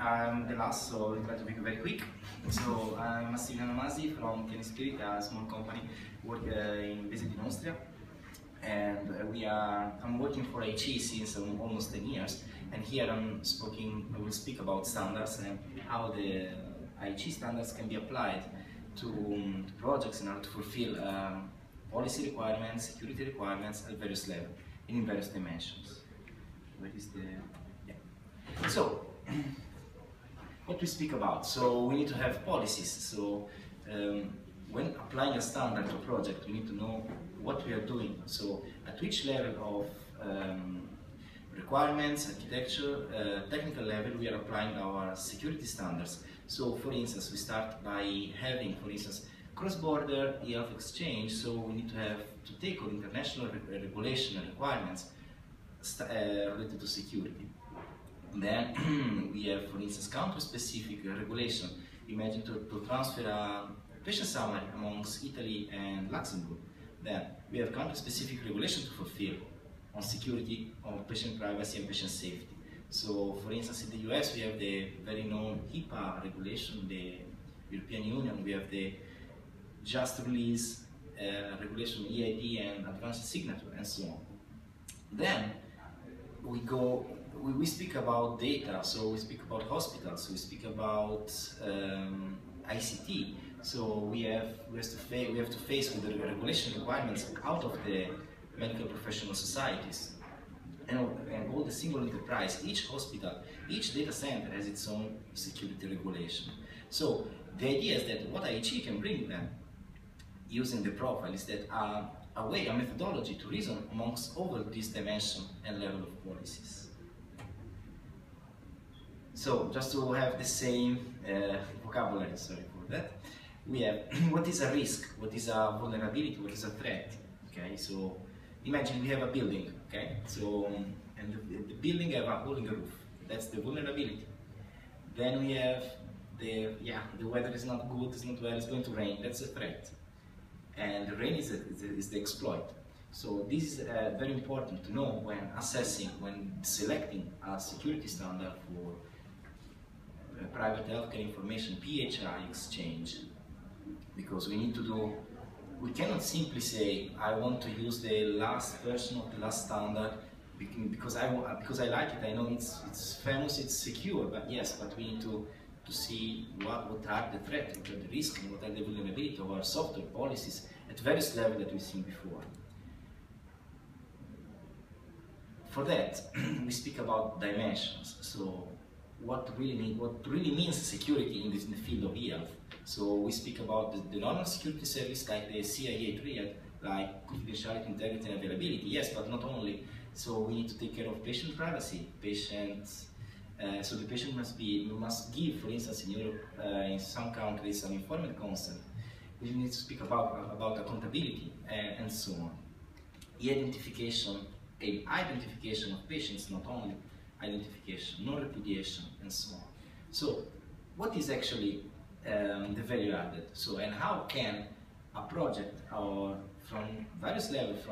I'm the last, so I'll try to be very quick. So I'm Massimiliano Masi from Tennis Spirit, a small company based in Austria. And I'm working for IHE since almost 10 years. And here I will speak about standards and how the IHE standards can be applied to projects in order to fulfill policy requirements, security requirements at various levels and in various dimensions. Where is the... Yeah. So, what we speak about? So we need to have policies. So when applying a standard to a project, we need to know what we are doing. So at which level of requirements, architecture, technical level, we are applying our security standards. So for instance, we start by having, for instance, cross-border e-health exchange. So we need to take on international regulation and requirements related to security. Then we have, for instance, country-specific regulation. Imagine to transfer a patient summary amongst Italy and Luxembourg. Then we have country-specific regulation to fulfill on security, on patient privacy and patient safety. So, for instance, in the US we have the very known HIPAA regulation, the European Union, we have the Just Release regulation, EID and advanced signature, and so on. Then we speak about data, so we speak about hospitals, we speak about ICT. So we have to face with the regulation requirements out of the medical professional societies. And all the single enterprise, each hospital, each data center has its own security regulation. So the idea is that what IHE can bring them using the profile is that a methodology to reason amongst all these dimensions and level of policies. So just to have the same vocabulary, sorry for that, we have what is a risk, what is a vulnerability, what is a threat. Okay, so imagine we have a building, okay, so and the building have a hole in the roof. That's the vulnerability. Then we have the weather is not good, it's not well, it's going to rain. That's a threat. And the rain is the exploit. So this is very important to know when assessing, when selecting a security standard for private healthcare information, PHI exchange, because we need to do, we cannot simply say, I want to use the last version of the last standard because I like it, I know it's famous, it's secure, but yes, but we need to see what are the threats, what are the risks, and what are the vulnerability of our software policies at various levels that we've seen before. For that, we speak about dimensions. So what really means security in the field of e-health. So we speak about the normal security service like the CIA triad, like confidentiality, integrity, and availability. Yes, but not only. So we need to take care of patient privacy. So the patient must give, for instance, in Europe, in some countries, an informed consent. We need to speak about accountability and so on. Identification of patients, not only identification, non-repudiation, and so on. So what is actually the value added? So, and how can a project, or from various levels,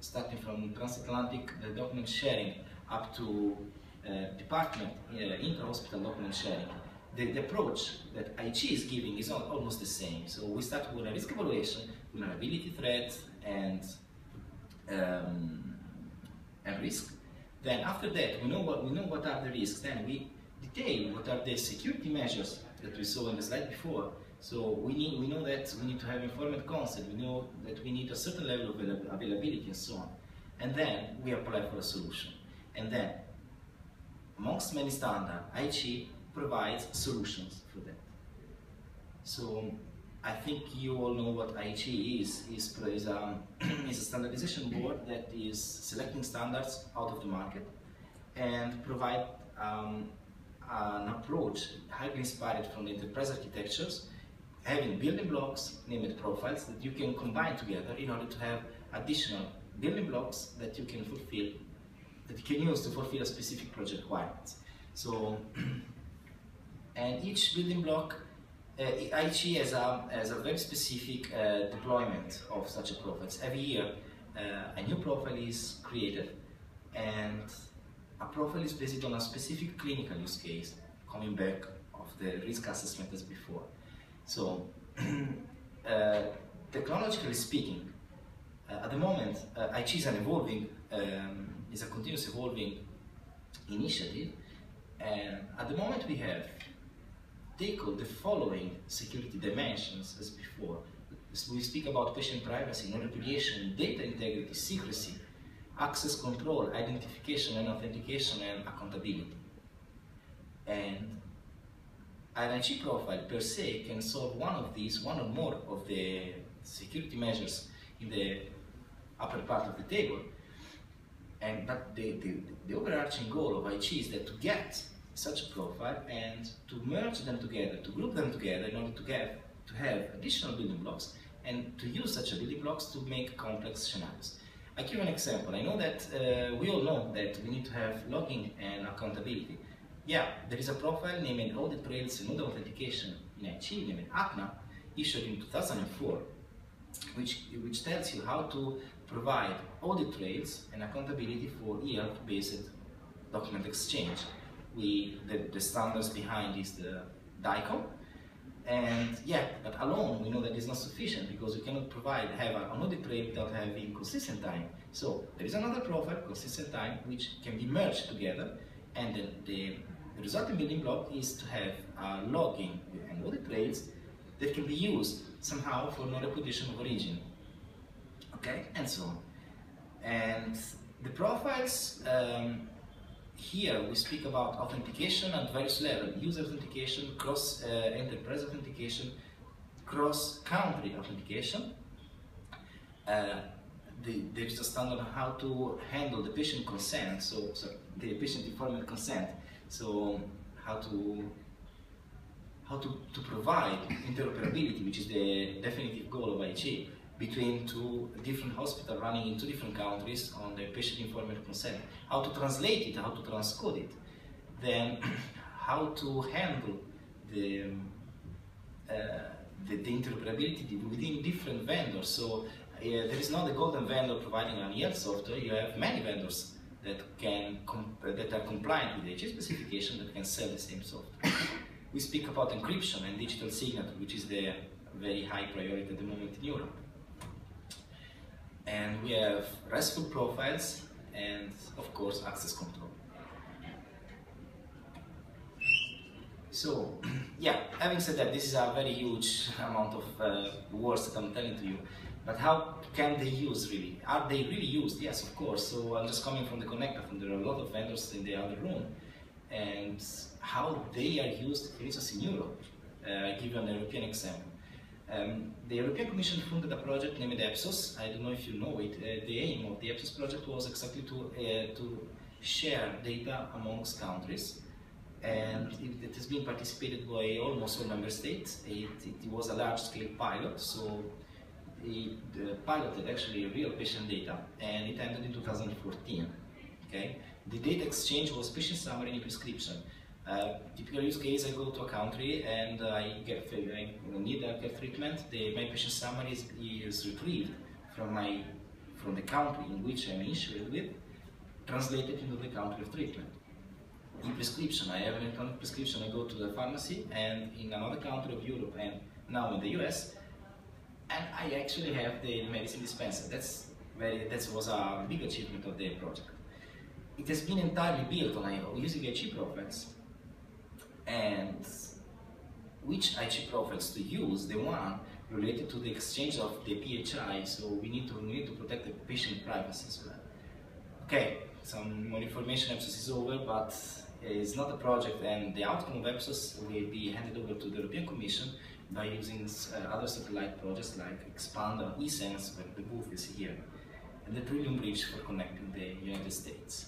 starting from transatlantic document sharing up to department, inter-hospital document sharing, the approach that IHE is giving is almost the same. So we start with a risk evaluation, vulnerability, threat, and risk. Then after that, we know what are the risks. Then we detail what are the security measures that we saw in the slide before. So we know that we need to have informed consent. We know that we need a certain level of availability and so on. And then we apply for a solution. And then, amongst many standards, IHE provides solutions for that. So I think you all know what IHE is. Is a standardization board that is selecting standards out of the market and provide an approach highly inspired from the enterprise architectures, having building blocks, named profiles, that you can combine together in order to have additional building blocks that you can fulfill, that you can use to fulfill a specific project requirements. So, and each building block, IHE has a very specific deployment of such a profiles. Every year, a new profile is created, and a profile is based on a specific clinical use case. coming back of the risk assessment as before. So, technologically speaking, at the moment, IHE is an evolving, is a continuous evolving initiative, and at the moment we have tackled the following security dimensions as before. So we speak about patient privacy, non-repudiation, data integrity, secrecy, access control, identification and authentication, and accountability. And an IHE profile per se can solve one of these, one or more of the security measures in the upper part of the table. But the overarching goal of IHE is that to get such a profile and to merge them together, to group them together in order to have additional building blocks and to use such a building blocks to make complex scenarios. I give an example. I know that we all know that we need to have logging and accountability. Yeah, there is a profile named Audit Trails and Audit Authentication in IHE named ACNA, issued in 2004, which tells you how to provide audit trails and accountability for ERP-based document exchange. The standards behind is the DICOM, and yeah, but alone we know that is not sufficient because you cannot have an audit trail without having consistent time. So there is another profile, consistent time, which can be merged together, and then the resulting building block is to have logging and audit trails that can be used somehow for non-repudiation of origin. Okay, and so on. And the profiles, here we speak about authentication at various levels: user authentication, cross-enterprise authentication, cross-country authentication. There is a standard on how to handle the patient consent, so the patient informed consent. So how to provide interoperability, which is the definitive goal of IHE, between two different hospitals running in two different countries on the patient informed consent. How to translate it, how to transcode it. Then how to handle the interoperability within different vendors. So there is not a golden vendor providing an EL software. You have many vendors that are compliant with the IHE specification that can sell the same software. We speak about encryption and digital signature, which is the very high priority at the moment in Europe. And we have RESTful profiles and, of course, access control. So, yeah, having said that, this is a very huge amount of words that I'm telling to you. But how can they use really? Are they really used? Yes, of course. So I'm just coming from the connector, and there are a lot of vendors in the other room. And how they are used, for instance, in Europe. I give you an European example. The European Commission funded a project named EPSOS. I don't know if you know it. The aim of the EPSOS project was exactly to share data amongst countries, and it has been participated by almost all member states. It was a large-scale pilot, so it piloted actually real patient data, and it ended in 2014. Okay, the data exchange was patient summary and prescription. Typical use case: I go to a country and I need healthcare treatment. My patient summary is retrieved from the country in which I'm insured with, translated into the country of treatment. In prescription, I have an electronic prescription. I go to the pharmacy, and in another country of Europe and now in the US, and I actually have the medicine dispenser. That was a big achievement of the project. It has been entirely built on using IHE profiles. And which IHE profiles to use? The one related to the exchange of the PHI, so we need to protect the patient privacy as well. Okay, some more information. EPSOS is over, but it's not a project, and the outcome of EPSOS will be handed over to the European Commission by using other satellite projects like Expand or eSense, where the booth is here, and the Trillium Bridge for connecting the United States.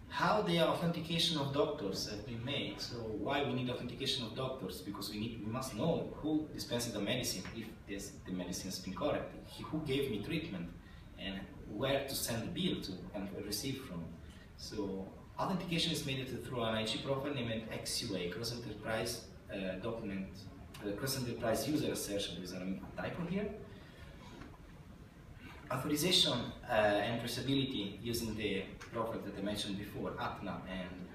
How the authentication of doctors have been made. So why we need authentication of doctors? Because we must know who dispensed the medicine, if the medicine has been correct, who gave me treatment, and where to send the bill to and receive from. So authentication is made through an IHE profile named XUA, Cross-Enterprise Cross-Enterprise User Assertion. There is a typo here. Authorization and traceability using the profile that I mentioned before, ACNA and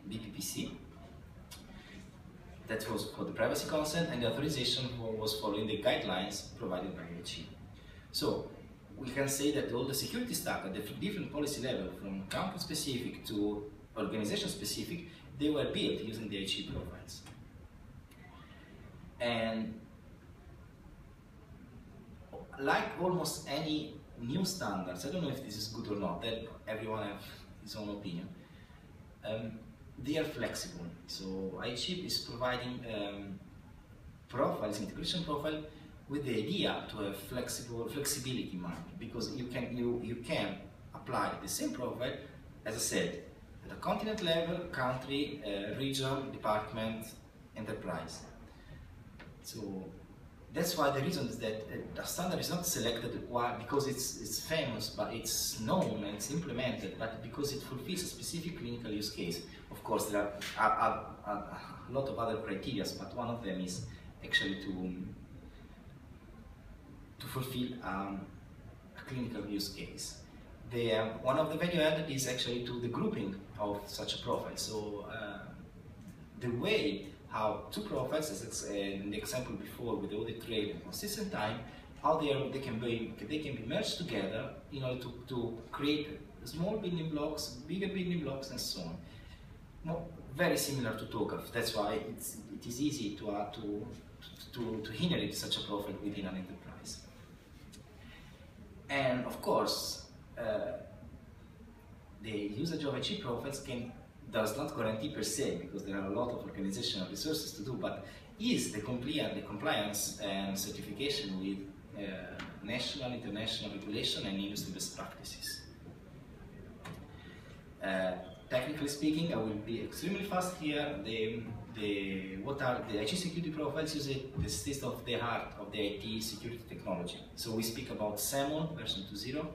BPPC. That was for the privacy consent, and the authorization was following the guidelines provided by IHE. So we can say that all the security stack at the different policy level, from campus specific to organization specific, they were built using the IHE profiles. And like almost any new standards, I don't know if this is good or not, that everyone has his own opinion, they are flexible. So IHE is providing profiles, integration profile, with the idea to have flexibility in mind, because you can apply the same profile, as I said, at a continent level, country, region, department, enterprise. So that's why the reason is that the standard is not selected because it's famous, but it's known and it's implemented, but because it fulfills a specific clinical use case. Of course, there are a lot of other criteria, but one of them is actually to fulfill a clinical use case. One of the value added is actually to the grouping of such a profile. So the way how two profiles, as in the example before with the audit trail and consistent time, how they can be merged together in order to create small building blocks, bigger building blocks, and so on. Very similar to TOGAF. That's why it is easy to inherit such a profile within an enterprise. And of course, the usage of IHE profiles does not guarantee per se, because there are a lot of organizational resources to do, but is the compliance and certification with national, international regulation and industry best practices. Technically speaking, I will be extremely fast here. What are the IHE security profiles? Use the state of the art of the IT security technology. So we speak about SAML version 2.0.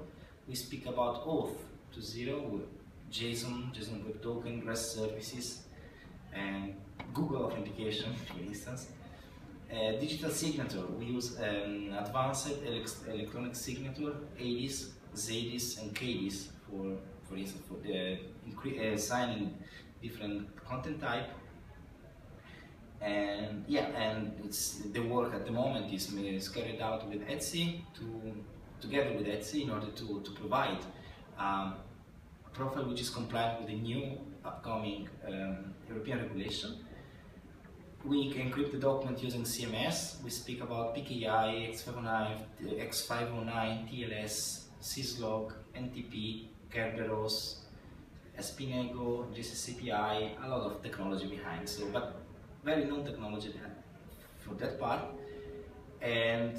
We speak about Auth 2.0 with JSON Web Token, REST services, and Google authentication, for instance. Digital signature, we use advanced electronic signature, ADIS, ZDIS, and KDIS for instance, for the signing different content type. And yeah, and the work at the moment is carried out with ETSI together with ETSI in order to provide a profile which is compliant with the new upcoming European regulation. We can encrypt the document using CMS. We speak about PKI, X509, TLS, syslog, NTP, Kerberos, SPNego, GCCPI, a lot of technology behind. So, but very known technology for that part, and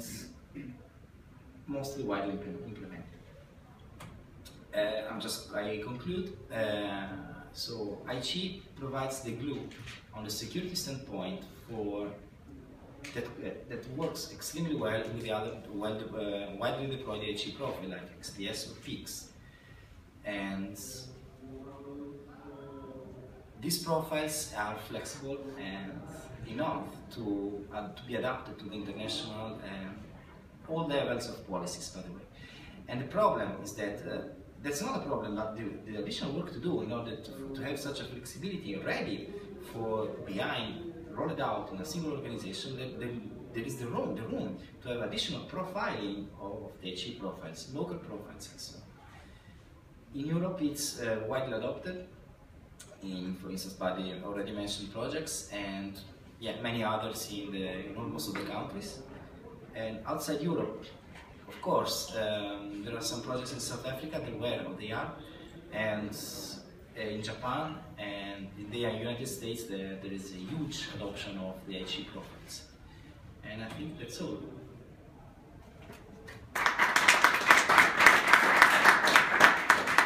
mostly widely implemented. I conclude. So IHE provides the glue on the security standpoint for that works extremely well with the other widely deployed IHE profile like XDS or PIX. And these profiles are flexible and enough to be adapted to the international and all levels of policies, by the way. And the problem is that that's not a problem, but the additional work to do in order to have such a flexibility ready for behind rolled out in a single organization, there is the room to have additional profiling of the IHE profiles, local profiles and so on. In Europe, it's widely adopted, for instance, by the already mentioned projects, and yeah, many others in most of the countries. And outside Europe, of course, there are some projects in South Africa that where they are, and in Japan and in the United States, there is a huge adoption of the IHE profiles. And I think that's all.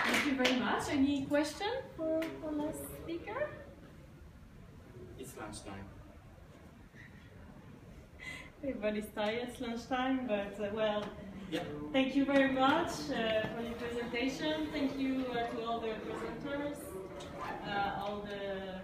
Thank you very much. Any question for last speaker? It's lunchtime. Everybody's tired, it's lunchtime, but well, yeah. Thank you very much for your presentation. Thank you to all the presenters, all the